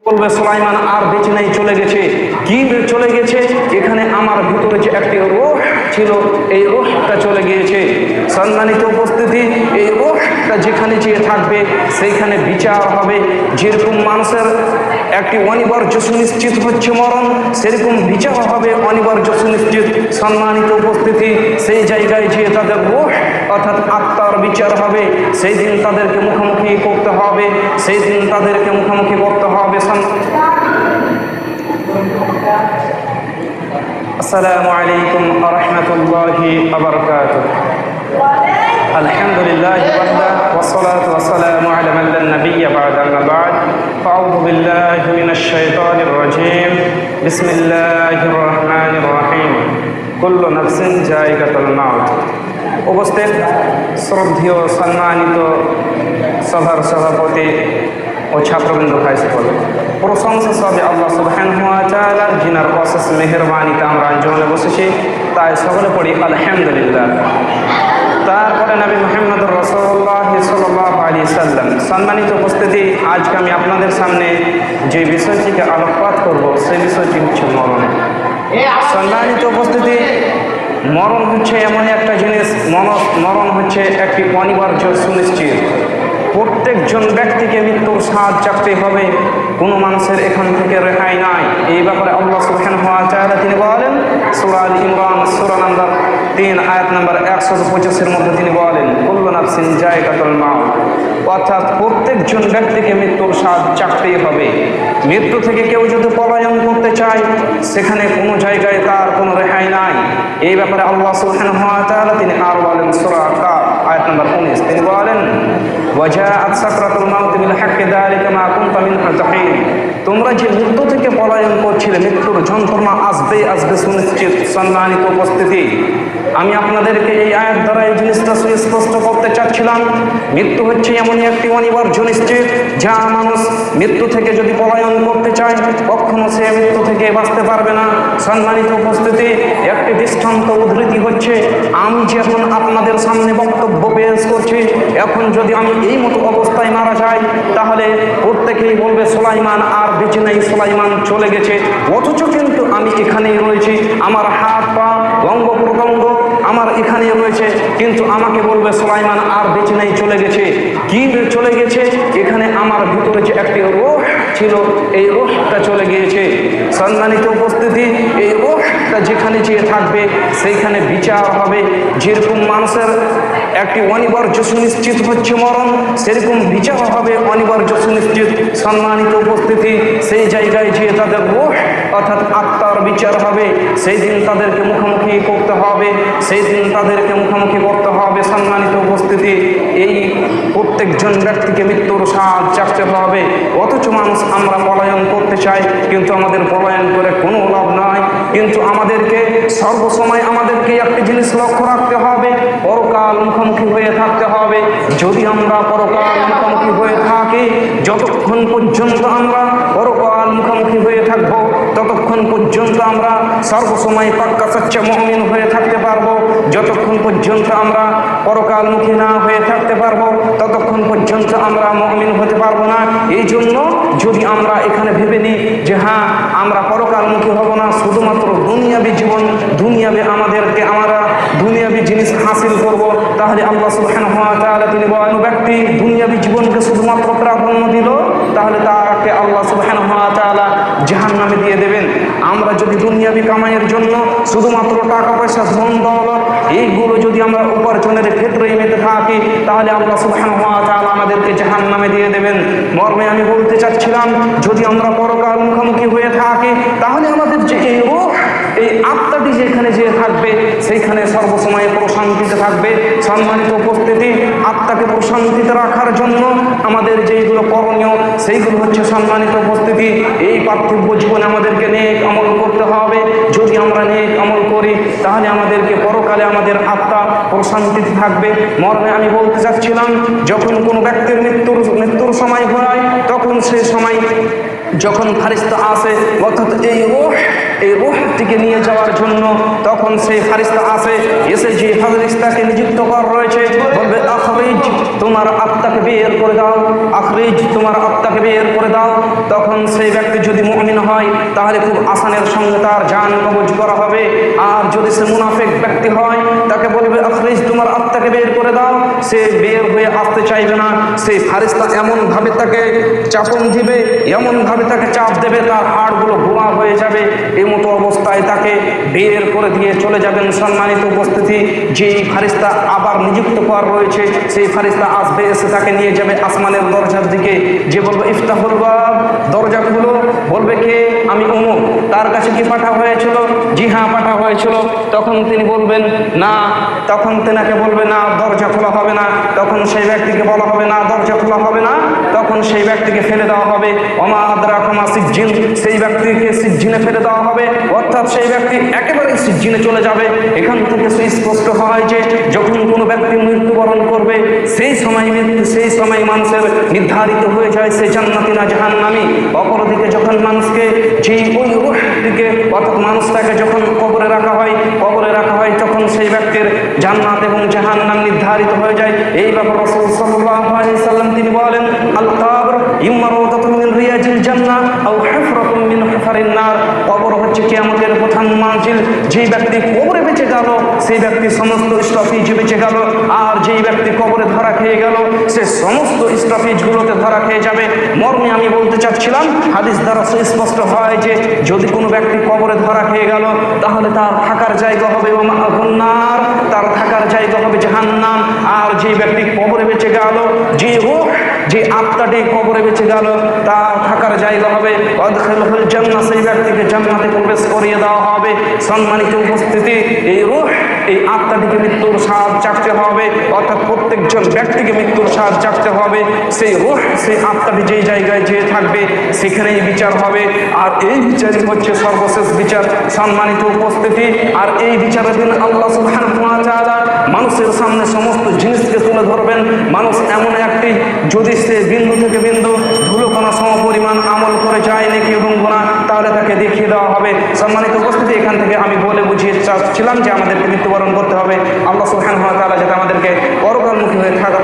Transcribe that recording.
বলবে সুলাইমান আর বেঁচে নেই, চলে গেছে। কি চলে গেছে? এখানে আমার ভিতরে যে একটি রূহ ছিল, এই রূহটা চলে গিয়েছে। সম্মানিত উপস্থিতি, এই রূহটা যেখানে যেয়ে থাকবে সেইখানে বিচার হবে। যেরকম মানুষের একটি অনিবার্য সুনিশ্চিত হচ্ছে মরণ, সেরকম বিচার হবে অনিবার্য সুনিশ্চিত। সম্মানিত উপস্থিতি, সেই জায়গায় যেয়ে তাদের রূহ অর্থাৎ আত্মার বিচার হবে। সেই দিন তাদেরকে মুখোমুখি করতে হবে, সেই দিন তাদেরকে মুখোমুখি করতে হবে। আসসালামু আলাইকুম ওয়া রাহমাতুল্লাহি ওয়া বারাকাতুহু। আলহামদুলিল্লাহি ওয়াহদা ওয়াসসালাতু ওয়াসসালামু আলা মান লা নাবিয়্যা বা'দা, আম্মা বা'দ। ফাআউযু বিল্লাহি মিনাশ শাইতানির রাজীম। বিসমিল্লাহির রাহমানির রাহিম। কুল্লু নাফসিন যায়িকাতুল মাউত। উপস্থিত শ্রদ্ধেয় সম্মানিত সভার সভাপতি ও ছাত্রবৃন্দ ভাই সকল, প্রশংসা সবে আল্লাহ সুবহানাহু ওয়া তাআলা, যিনার অশেষ মেহেরবানিতে আমরা আঞ্জনে বসেছি, তাই সকলে পড়ি আলহামদুলিল্লাহ। তারপরে নবী মুহাম্মদুর রাসূলুল্লাহ সাল্লাল্লাহু আলাইহি সাল্লাম। সম্মানিত উপস্থিতি, আজকে আমি আপনাদের সামনে যে বিষয়টিকে আলোকপাত করব সেই বিষয়টি হচ্ছে মরণ। সম্মানিত উপস্থিতি, মরণ হচ্ছে এমন একটা জিনিস, মরণ হচ্ছে একটি অনিবার্য সুনিশ্চিত। প্রত্যেকজন ব্যক্তিকে মৃত্যুর স্বাদ চাকতে হবে, কোনো মানুষের এখান থেকে রেহাই নাই। এই ব্যাপারে আল্লাহ সুবহানাহু ওয়া তাআলা তিনি বলেন সূরা আল ইমরান সূরা নাম্বার 3 আয়াত নাম্বার 125 মধ্যে তিনি বলেন কুল্লু নাফসিন যায়িকাতুল মাউত, অর্থাৎ প্রত্যেকজন ব্যক্তিকে মৃত্যুর স্বাদ চাকতেই হবে। মৃত্যু থেকে কেউ যদি পলায়ন করতে চায়, সেখানে কোনো জায়গায় তার কোনো রেহাই নাই। এই ব্যাপারে আল্লাহ সুবহানাহু ওয়া তাআলা তিনি আর বলেন সূরা কাফ আয়াত নাম্বার 19, তিনি বলেন ওয়াজাআত সাকরাতুল মাউত বিল হাক্কি যালিকা মা কুনতা মিনহু তাহিন। তোমরা যে মৃত্যু থেকে পলায়ন করছিলে, মৃত্যুর যন্ত্রণা আসবে সুনিশ্চিত। সম্মানিত উপস্থিতি, আমি আপনাদেরকে এই আয়াত দ্বারা এই জিনিসটা সুস্পষ্ট করতে চাচ্ছিলাম। মৃত্যু হচ্ছে এমনই একটি অনিবার্য নিশ্চিত, যা মানুষ মৃত্যু থেকে যদি পলায়ন করতে চায়, কখনো সে মৃত্যু থেকে বাঁচতে পারবে না। সম্মানিত উপস্থিতি, একটি দৃষ্টান্ত উদ্ধৃতি হচ্ছে, আমি যখন আপনাদের সামনে বক্তব্য পেশ করছি, এখন যদি আমি এই মতো অবস্থায় মারা যাই, তাহলে প্রত্যেকেই বলবে সুলাইমান আর বেঁচে নেই, সুলাইমান চলে গেছে। অথচ কিন্তু আমি এখানেই রয়েছি, আমার হাত পা অঙ্গ প্রত্যঙ্গ আমার এখানেই রয়েছে, কিন্তু আমাকে বলবে সুলাইমান আর বেঁচে নেই, চলে গেছে। কি চলে গেছে? এখানে আমার ভিতরে যে একটি রূহ ছিল, এই রূহটা চলে গিয়েছে। সম্মানিত উপস্থিতি, এই রূহটা যেখানে যেয়ে থাকবে সেইখানে বিচার হবে। যেরকম মানুষের একটি অনিবার্য সুনিশ্চিত হচ্ছে মরণ, সেরকম বিচার হবে অনিবার্য সুনিশ্চিত। সম্মানিত উপস্থিতি, সেই জায়গায় যেয়ে তাদের রূহ অর্থাৎ আত্মার বিচার হবে। সেই দিন তাদেরকে মুখোমুখি করতে হবে, সেই দিন তাদেরকে মুখোমুখি করতে হবে। সম্মানিত উপস্থিতি, এই প্রত্যেকজন ব্যক্তিকে মৃত্যুর স্বাদ চাকতে হবে। অথচ মানুষ আমরা পলায়ন করতে চাই, কিন্তু আমাদের পলায়ন করে কোনো লাভ নাই। কিন্তু আমাদেরকে সর্বসময় আমাদেরকে একটি জিনিস লক্ষ্য রাখতে হবে, পরকাল মুখোমুখি হয়ে থাকতে হবে। যদি আমরা পরকাল মুখোমুখি হয়ে থাকি, যতক্ষণ পর্যন্ত আমরা পরকাল মুখোমুখি হয়ে থাকবো, ততক্ষণ পর্যন্ত আমরা সর্বসময় পাক্কা সচ্চা মুমিন হয়ে থাকতে পারবো। যতক্ষণ পর্যন্ত আমরা পরকালমুখী না হয়ে থাকতে পারবো, ততক্ষণ পর্যন্ত আমরা মুমিন হতে পারবো না। এই জন্য যদি আমরা এখানে ভেবে নিই যে হ্যাঁ, আমরা পরকালমুখী হব না, শুধুমাত্র দুনিয়াবী জীবন, দুনিয়াবী আমাদেরকে আমরা দুনিয়াবী জিনিস হাসিল করব, তাহলে আল্লাহ সুবহানাহু ওয়া তাআলা তিনি বলেন, ব্যক্তি দুনিয়াবী জীবনকে শুধুমাত্র প্রাধান্য দিল, তাহলে তাকে আল্লাহ সুবহানাহু ওয়া তাআলা জাহান্নামে দিয়ে দেবেন। আমরা যদি দুনিয়াবী কামাইয়ের জন্য শুধুমাত্র টাকা পয়সা, ধন দৌলত এইগুলো যদি আমরা উপার্জনের ক্ষেত্রেই মেতে থাকি, তাহলে আল্লাহ সুবহানাহু ওয়া তাআলা আমাদেরকে জাহান্নামে দিয়ে দেবেন। মর্মে আমি বলতে চাচ্ছিলাম, যদি আমরা পরকাল মুখোমুখি হয়ে থাকি, তাহলে আমাদের যে এই রূহ, এই আত্মাটি যেখানে যে থাকবে, সেইখানে সর্বসময় প্রশান্তিতে থাকবে। সম্মানিত উপস্থিতি, আত্মাকে প্রশান্তিতে রাখার জন্য আমাদের যেইগুলো করণীয়, সেইগুলো হচ্ছে সম্মানিত উপস্থিতি, এই পার্থিব জীবনে আমাদেরকে নেক আমল করতে হবে। যদি আমরা নেক আমল করি, তাহলে আমাদেরকে পরকালে আমাদের আত্মা প্রশান্তিতে থাকবে। মর্মে আমি বলতে চাচ্ছিলাম, যখন কোনো ব্যক্তির মৃত্যুর সময় হয়, তখন সে সময় যখন ফারিস্তা আসে অর্থাৎ এই রূহটিকে নিয়ে যাওয়ার জন্য, তখন সেই ফারিস্তা আসে, এসে যে ফারিস্তাকে নিযুক্ত করা রয়েছে বলবে আখরিজ, তোমার আত্মাকে বের করে দাও, আখরিজ, তোমার আত্মাকে বের করে দাও। তখন সেই ব্যক্তি যদি মুমিন হয় তাহলে খুব আসানের সঙ্গে তার জান কবজ করা হবে। আর যদি সে মুনাফিক ব্যক্তি হয় তাকে বলবে আখরিজ, তোমার আত্মাকে বের করে দাও, সে বের হয়ে আসতে চাইবে না। সেই ফারিস্তা এমনভাবে তাকে চাপন দিবে, এমনভাবে তাকে চাপ দেবে, তার হাড়গুলো গুঁড়া হয়ে যাবে। এই মতো অবস্থায় তাকে বের করে দিয়ে চলে যাবেন। সম্মানিত উপস্থিতি, যেই ফারিস্তা আবার নিযুক্ত করা রয়েছে সেই ফারিস্তা আসবে, এসে তাকে নিয়ে যাবে আসমানের দরজার দিকে, যে বলবে ইফতাহুল বাব, দরজা খুলো। বলবে কে? আমি অমুক। তার কাছে কি পাঠা হয়েছিল? জি হ্যাঁ, পাঠা হয়েছিল। তখন তিনি বলবেন না, তখন তেনাকে বলবে না, দরজা খোলা হবে না। তখন সেই ব্যক্তিকে বলা হবে না, দরজা খোলা হবে না। তখন সেই ব্যক্তিকে ফেলে দেওয়া হবে। ওমা আদরাকা মা সিজ্জিন, সেই ব্যক্তিকে সিজ্জিনে ফেলে দেওয়া হবে, অর্থাৎ সেই ব্যক্তি একেবারে সিজ্জিনে চলে যাবে। এখান থেকে সুস্পষ্ট হয় যে যখন কোনো ব্যক্তি মৃত্যুবরণ করবে সেই সময় মানুষের নির্ধারিত হয়ে যায় সে জান্নাতি না জাহান্নামী। অপরদিকে যখন মানুষকে ওই রূহটিকে অর্থাৎ মানুষটাকে যখন কবরে রাখা হয় তখন সেই ব্যক্তির জান্নাত এবং জাহান্নাম নির্ধারিত হয়ে যায়। এই ব্যাপারে রাসূল সাল্লাল্লাহু আলাইহি সাল্লাম তিনি বলেন, আল কবর ইম্মা রাওদাতুন মিন রিয়াজিল জান্নাহ আও হুফরাতুন মিন হুফারিন নার। কবর হচ্ছে কিয়ামতের প্রথম মানজিল। যে ব্যক্তি কবরে বেঁচে গেল সেই ব্যক্তি সমস্ত স্টপেজ বেঁচে গেল, আর যেই ব্যক্তি কবরে ধরা খেয়ে গেল সে সমস্ত স্টপেজগুলোতে ধরা খেয়ে যাবে। মর্মে আমি বলতে চাচ্ছিলাম, হাদিস দ্বারা সুস্পষ্ট হয় যে যদি কোনো ব্যক্তি কবরে ধরা খেয়ে গেল তাহলে তার থাকার জায়গা হবে নার, তার থাকার জায়গা হবে জাহান্নাম। আর যে ব্যক্তি কবরে বেঁচে গেল, যে আত্মাটি কবরে বেঁচে গেল তার থাকার জায়গা হবে আদখিলহুল জান্নাহ, সেই ব্যক্তিকে জান্নাতে প্রবেশ করিয়ে দেওয়া হবে। সম্মানিত উপস্থিতি, এই রূহ, এই আত্মাটিকে মৃত্যুর স্বাদ চাখতে হবে, অর্থাৎ প্রত্যেকজন ব্যক্তিকে মৃত্যুর স্বাদ চাখতে হবে। সেই রূহ, সেই আত্মাটি যেই জায়গায় যেয়ে থাকবে সেখানেই বিচার হবে, আর এই বিচারই হচ্ছে সর্বশেষ বিচার। সম্মানিত উপস্থিতি, আর এই বিচারের দিন আল্লাহ সুবহানাহু ওয়া তাআলা মানুষের সামনে সমস্ত জিনিসকে তুলে ধরবেন। মানুষ এমন একটি, যদি সে বিন্দু থেকে বিন্দু ধুলোকণা সম পরিমাণ আমল করে যায় নেকি এবং গুনাহ, তাহলে তাকে দেখিয়ে দেওয়া হবে। সম্মানিত উপস্থিতি, এখান থেকে আমি বলে বুঝিয়ে চাচ্ছিলাম যে আমাদেরকে মৃত্যুবরণ করতে হবে। আল্লাহ সুবহানাহু ওয়া তাআলা যাতে আমাদেরকে পরকালমুখী হয়ে থাকা